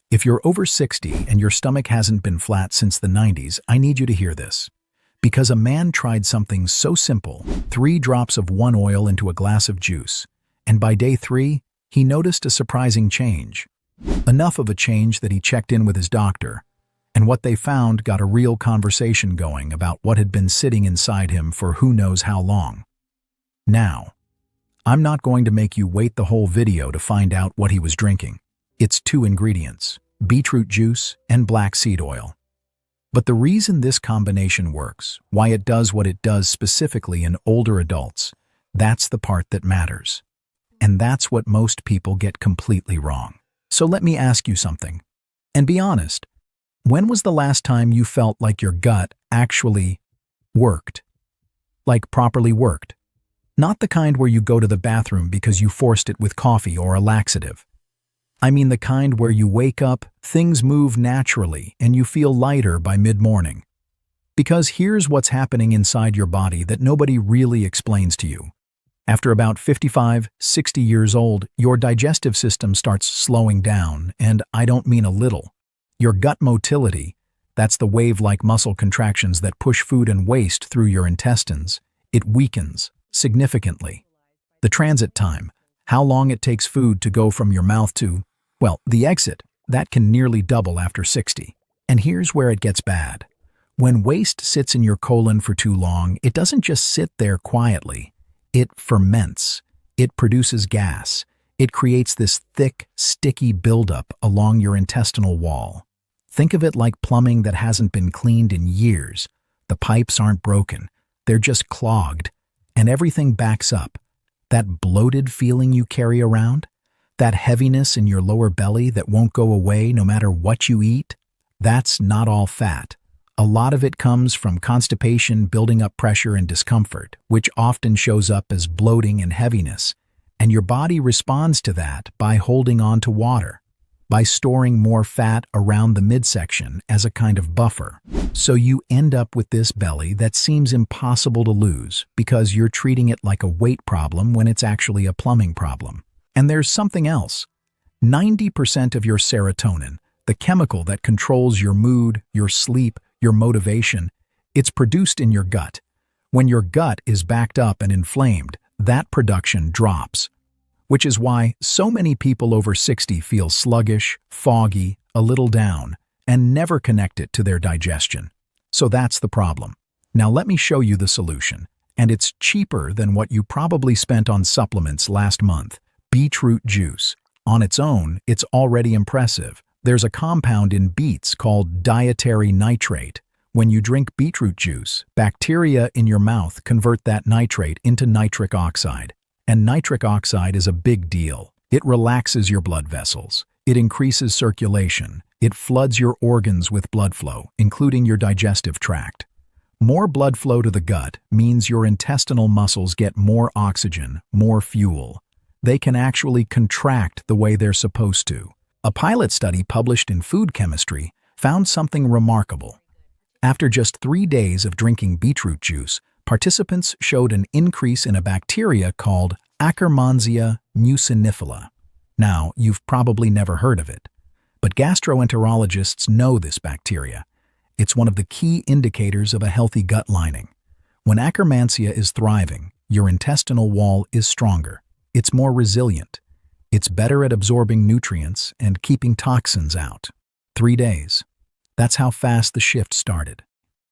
If you're over 60 and your stomach hasn't been flat since the 90s, I need you to hear this. Because a man tried something so simple, 3 drops of one oil into a glass of juice, and by day 3, he noticed a surprising change. Enough of a change that he checked in with his doctor, and what they found got a real conversation going about what had been sitting inside him for who knows how long. Now, I'm not going to make you wait the whole video to find out what he was drinking. It's 2 ingredients, beetroot juice and black seed oil. But the reason this combination works, why it does what it does specifically in older adults, that's the part that matters. And that's what most people get completely wrong. So let me ask you something. And be honest, when was the last time you felt like your gut actually worked? Like properly worked? Not the kind where you go to the bathroom because you forced it with coffee or a laxative. I mean the kind where you wake up, things move naturally, and you feel lighter by mid-morning. Because here's what's happening inside your body that nobody really explains to you. After about 55, 60 years old, your digestive system starts slowing down, and I don't mean a little. Your gut motility, that's the wave-like muscle contractions that push food and waste through your intestines, it weakens significantly. The transit time, how long it takes food to go from your mouth to, well, the exit, that can nearly double after 60. And here's where it gets bad. When waste sits in your colon for too long, it doesn't just sit there quietly. It ferments. It produces gas. It creates this thick, sticky buildup along your intestinal wall. Think of it like plumbing that hasn't been cleaned in years. The pipes aren't broken. They're just clogged. And everything backs up. That bloated feeling you carry around, that heaviness in your lower belly that won't go away no matter what you eat, that's not all fat. A lot of it comes from constipation building up pressure and discomfort, which often shows up as bloating and heaviness. And your body responds to that by holding on to water, by storing more fat around the midsection as a kind of buffer. So you end up with this belly that seems impossible to lose because you're treating it like a weight problem when it's actually a plumbing problem. And there's something else. 90% of your serotonin, the chemical that controls your mood, your sleep, your motivation, it's produced in your gut. When your gut is backed up and inflamed, that production drops. Which is why so many people over 60 feel sluggish, foggy, a little down, and never connect it to their digestion. So that's the problem. Now let me show you the solution. And it's cheaper than what you probably spent on supplements last month. Beetroot juice. On its own, it's already impressive. There's a compound in beets called dietary nitrate. When you drink beetroot juice, bacteria in your mouth convert that nitrate into nitric oxide. And nitric oxide is a big deal. It relaxes your blood vessels. It increases circulation. It floods your organs with blood flow, including your digestive tract. More blood flow to the gut means your intestinal muscles get more oxygen, more fuel. They can actually contract the way they're supposed to. A pilot study published in Food Chemistry found something remarkable. After just 3 days of drinking beetroot juice, participants showed an increase in a bacteria called Akkermansia mucinifila. Now, you've probably never heard of it, but gastroenterologists know this bacteria. It's one of the key indicators of a healthy gut lining. When Akkermansia is thriving, your intestinal wall is stronger. It's more resilient. It's better at absorbing nutrients and keeping toxins out. 3 days. That's how fast the shift started.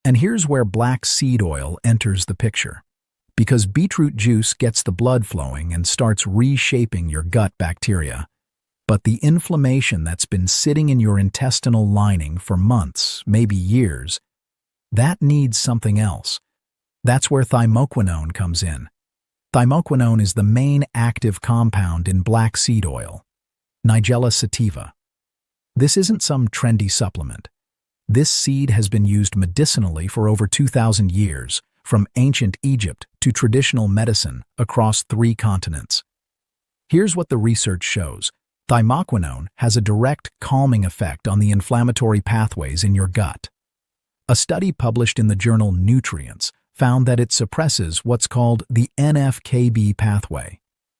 And here's where black seed oil enters the picture. Because beetroot juice gets the blood flowing and starts reshaping your gut bacteria. But the inflammation that's been sitting in your intestinal lining for months, maybe years, that needs something else. That's where thymoquinone comes in. Thymoquinone is the main active compound in black seed oil, Nigella sativa. This isn't some trendy supplement. This seed has been used medicinally for over 2,000 years, from ancient Egypt to traditional medicine across 3 continents. Here's what the research shows. Thymoquinone has a direct calming effect on the inflammatory pathways in your gut. A study published in the journal Nutrients found that it suppresses what's called the NF-κB pathway.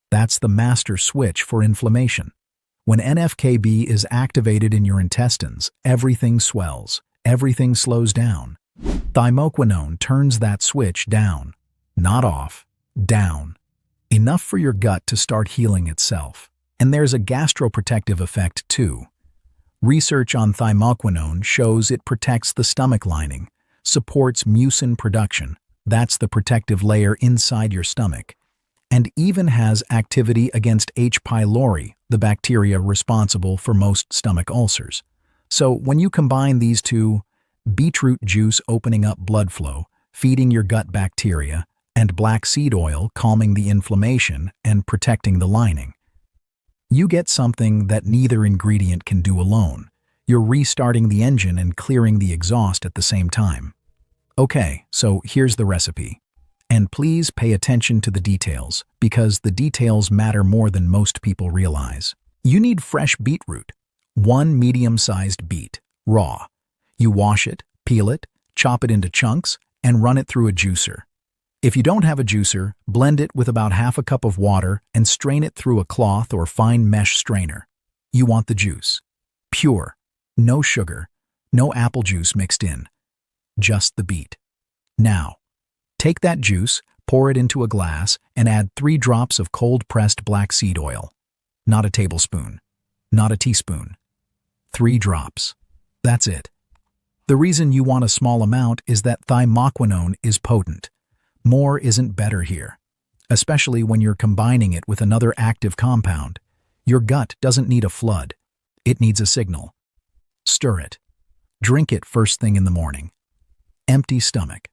That's the master switch for inflammation. When NFKB is activated in your intestines, everything swells, everything slows down. Thymoquinone turns that switch down, not off, down. Enough for your gut to start healing itself. And there's a gastroprotective effect too. Research on thymoquinone shows it protects the stomach lining, supports mucin production, that's the protective layer inside your stomach, and even has activity against H. pylori, the bacteria responsible for most stomach ulcers. So when you combine these two, beetroot juice opening up blood flow, feeding your gut bacteria, and black seed oil calming the inflammation and protecting the lining, you get something that neither ingredient can do alone. You're restarting the engine and clearing the exhaust at the same time. Okay, so here's the recipe. And please pay attention to the details, because the details matter more than most people realize. You need fresh beetroot, 1 medium-sized beet, raw. You wash it, peel it, chop it into chunks, and run it through a juicer. If you don't have a juicer, blend it with about half a cup of water and strain it through a cloth or fine mesh strainer. You want the juice. Pure. No sugar. No apple juice mixed in. Just the beet. Now, take that juice, pour it into a glass, and add 3 drops of cold-pressed black seed oil. Not a tablespoon. Not a teaspoon. 3 drops. That's it. The reason you want a small amount is that thymoquinone is potent. More isn't better here, especially when you're combining it with another active compound. Your gut doesn't need a flood. It needs a signal. Stir it. Drink it first thing in the morning. Empty stomach.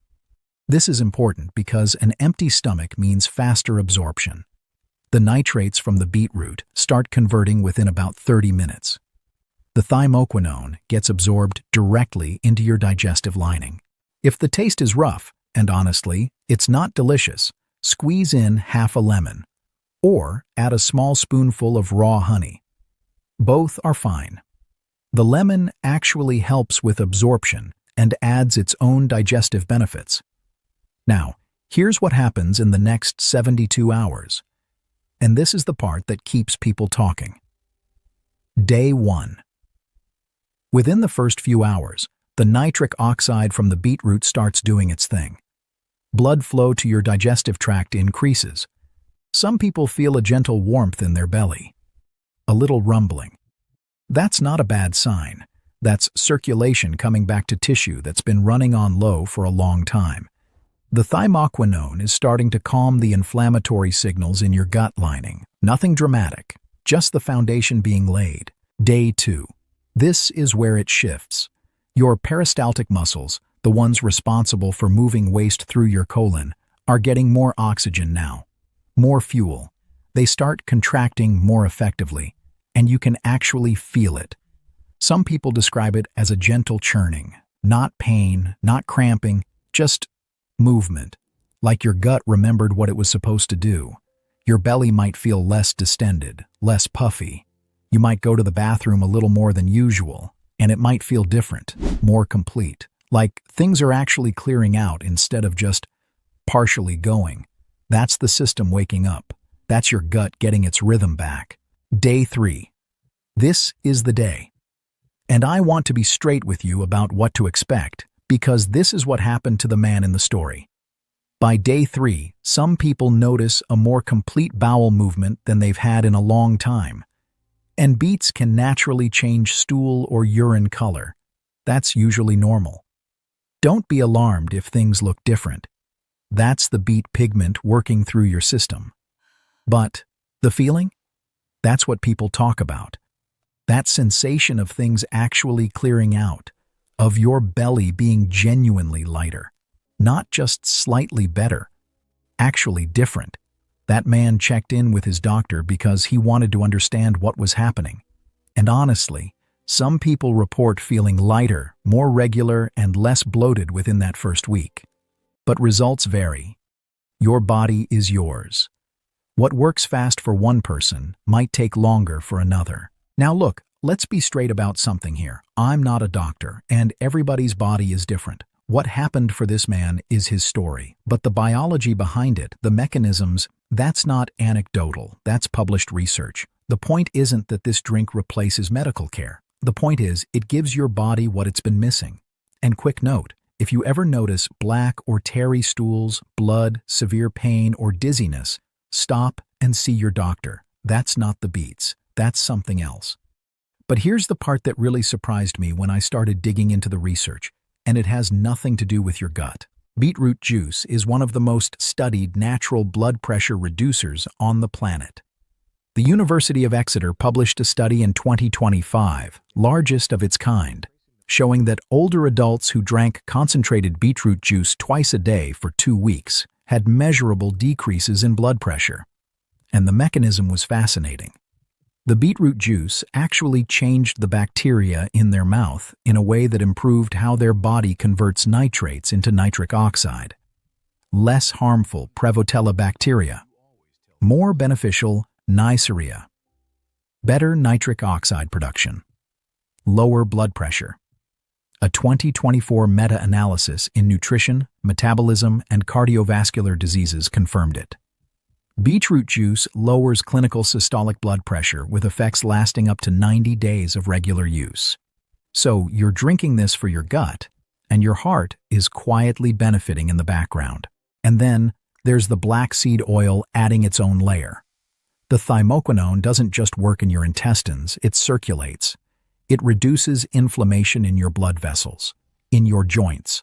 This is important because an empty stomach means faster absorption. The nitrates from the beetroot start converting within about 30 minutes. The thymoquinone gets absorbed directly into your digestive lining. If the taste is rough, and honestly, it's not delicious, squeeze in half a lemon, or add a small spoonful of raw honey. Both are fine. The lemon actually helps with absorption and adds its own digestive benefits. Now, here's what happens in the next 72 hours. And this is the part that keeps people talking. Day 1. Within the first few hours, the nitric oxide from the beetroot starts doing its thing. Blood flow to your digestive tract increases. Some people feel a gentle warmth in their belly. A little rumbling. That's not a bad sign. That's circulation coming back to tissue that's been running on low for a long time. The thymoquinone is starting to calm the inflammatory signals in your gut lining. Nothing dramatic, just the foundation being laid. Day 2. This is where it shifts. Your peristaltic muscles, the ones responsible for moving waste through your colon, are getting more oxygen now. More fuel. They start contracting more effectively, and you can actually feel it. Some people describe it as a gentle churning. Not pain, not cramping, just movement. Like your gut remembered what it was supposed to do. Your belly might feel less distended, less puffy. You might go to the bathroom a little more than usual, and it might feel different, more complete. Like things are actually clearing out instead of just partially going. That's the system waking up. That's your gut getting its rhythm back. Day 3. This is the day. And I want to be straight with you about what to expect, because this is what happened to the man in the story. By day 3, some people notice a more complete bowel movement than they've had in a long time. And beets can naturally change stool or urine color. That's usually normal. Don't be alarmed if things look different. That's the beet pigment working through your system. But the feeling? That's what people talk about. That sensation of things actually clearing out, of your belly being genuinely lighter. Not just slightly better, actually different. That man checked in with his doctor because he wanted to understand what was happening. And honestly, some people report feeling lighter, more regular, and less bloated within that first week. But results vary. Your body is yours. What works fast for one person might take longer for another. Now look, let's be straight about something here. I'm not a doctor, and everybody's body is different. What happened for this man is his story. But the biology behind it, the mechanisms, that's not anecdotal, that's published research. The point isn't that this drink replaces medical care. The point is, it gives your body what it's been missing. And quick note, if you ever notice black or tarry stools, blood, severe pain, or dizziness, stop and see your doctor. That's not the beets. That's something else. But here's the part that really surprised me when I started digging into the research, and it has nothing to do with your gut. Beetroot juice is one of the most studied natural blood pressure reducers on the planet. The University of Exeter published a study in 2025, largest of its kind, showing that older adults who drank concentrated beetroot juice twice a day for 2 weeks had measurable decreases in blood pressure. And the mechanism was fascinating. The beetroot juice actually changed the bacteria in their mouth in a way that improved how their body converts nitrates into nitric oxide. Less harmful Prevotella bacteria. More beneficial Neisseria. Better nitric oxide production. Lower blood pressure. A 2024 meta-analysis in Nutrition, Metabolism and Cardiovascular Diseases confirmed it. Beetroot juice lowers clinical systolic blood pressure with effects lasting up to 90 days of regular use. So you're drinking this for your gut, and your heart is quietly benefiting in the background. And then there's the black seed oil adding its own layer. The thymoquinone doesn't just work in your intestines, it circulates. It reduces inflammation in your blood vessels, in your joints.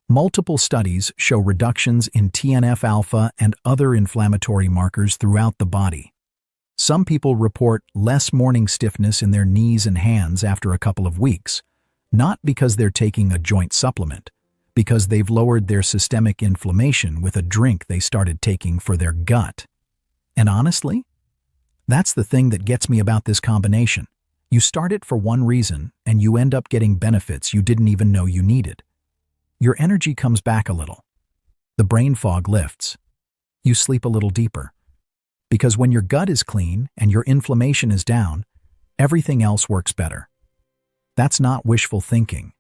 Multiple studies show reductions in TNF-alpha and other inflammatory markers throughout the body. Some people report less morning stiffness in their knees and hands after a couple of weeks, not because they're taking a joint supplement, because they've lowered their systemic inflammation with a drink they started taking for their gut. And honestly, that's the thing that gets me about this combination. You start it for one reason, and you end up getting benefits you didn't even know you needed. Your energy comes back a little. The brain fog lifts. You sleep a little deeper. Because when your gut is clean and your inflammation is down, everything else works better. That's not wishful thinking.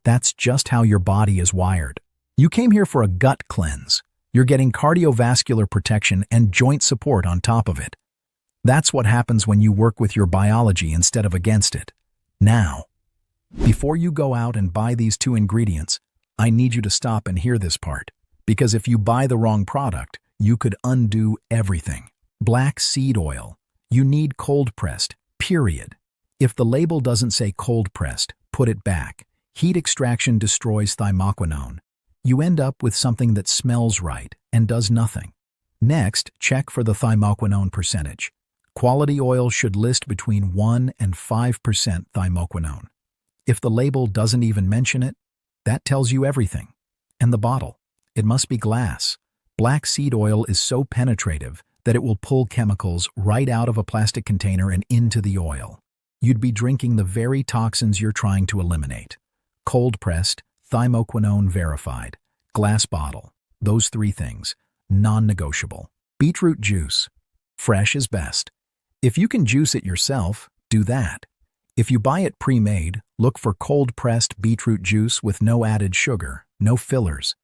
That's just how your body is wired. You came here for a gut cleanse. You're getting cardiovascular protection and joint support on top of it. That's what happens when you work with your biology instead of against it. Now, before you go out and buy these 2 ingredients, I need you to stop and hear this part, because if you buy the wrong product, you could undo everything. Black seed oil. You need cold-pressed, period. If the label doesn't say cold-pressed, put it back. Heat extraction destroys thymoquinone. You end up with something that smells right and does nothing. Next, check for the thymoquinone percentage. Quality oil should list between 1 and 5% thymoquinone. If the label doesn't even mention it, that tells you everything. And the bottle. It must be glass. Black seed oil is so penetrative that it will pull chemicals right out of a plastic container and into the oil. You'd be drinking the very toxins you're trying to eliminate. Cold-pressed, thymoquinone verified, glass bottle. Those 3 things. Non-negotiable. Beetroot juice. Fresh is best. If you can juice it yourself, do that. If you buy it pre-made, look for cold-pressed beetroot juice with no added sugar, no fillers.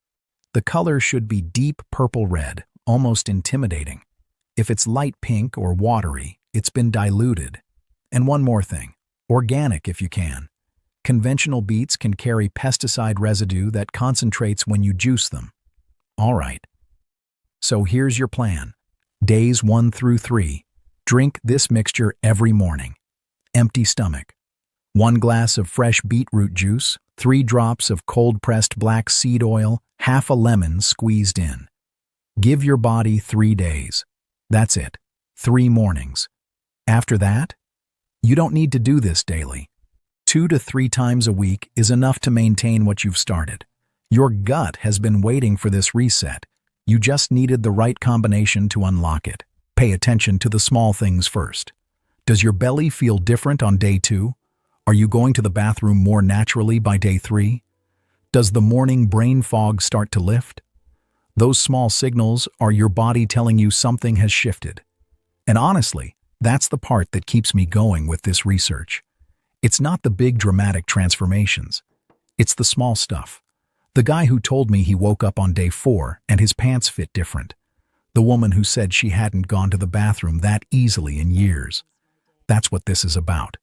The color should be deep purple-red, almost intimidating. If it's light pink or watery, it's been diluted. And one more thing, organic if you can. Conventional beets can carry pesticide residue that concentrates when you juice them. All right. So here's your plan. Days 1 through 3. Drink this mixture every morning. Empty stomach. 1 glass of fresh beetroot juice, 3 drops of cold-pressed black seed oil, half a lemon squeezed in. Give your body 3 days. That's it. 3 mornings. After that, you don't need to do this daily. 2 to 3 times a week is enough to maintain what you've started. Your gut has been waiting for this reset. You just needed the right combination to unlock it. Pay attention to the small things first. Does your belly feel different on day 2? Are you going to the bathroom more naturally by day 3? Does the morning brain fog start to lift? Those small signals are your body telling you something has shifted. And honestly, that's the part that keeps me going with this research. It's not the big dramatic transformations. It's the small stuff. The guy who told me he woke up on day 4 and his pants fit different. The woman who said she hadn't gone to the bathroom that easily in years. That's what this is about.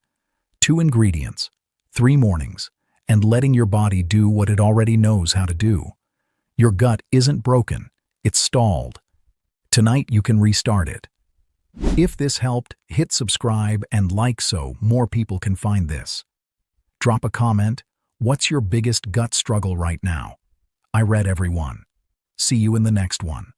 2 ingredients, 3 mornings, and letting your body do what it already knows how to do. Your gut isn't broken, it's stalled. Tonight you can restart it. If this helped, hit subscribe and like so more people can find this. Drop a comment. What's your biggest gut struggle right now? I read every one. See you in the next one.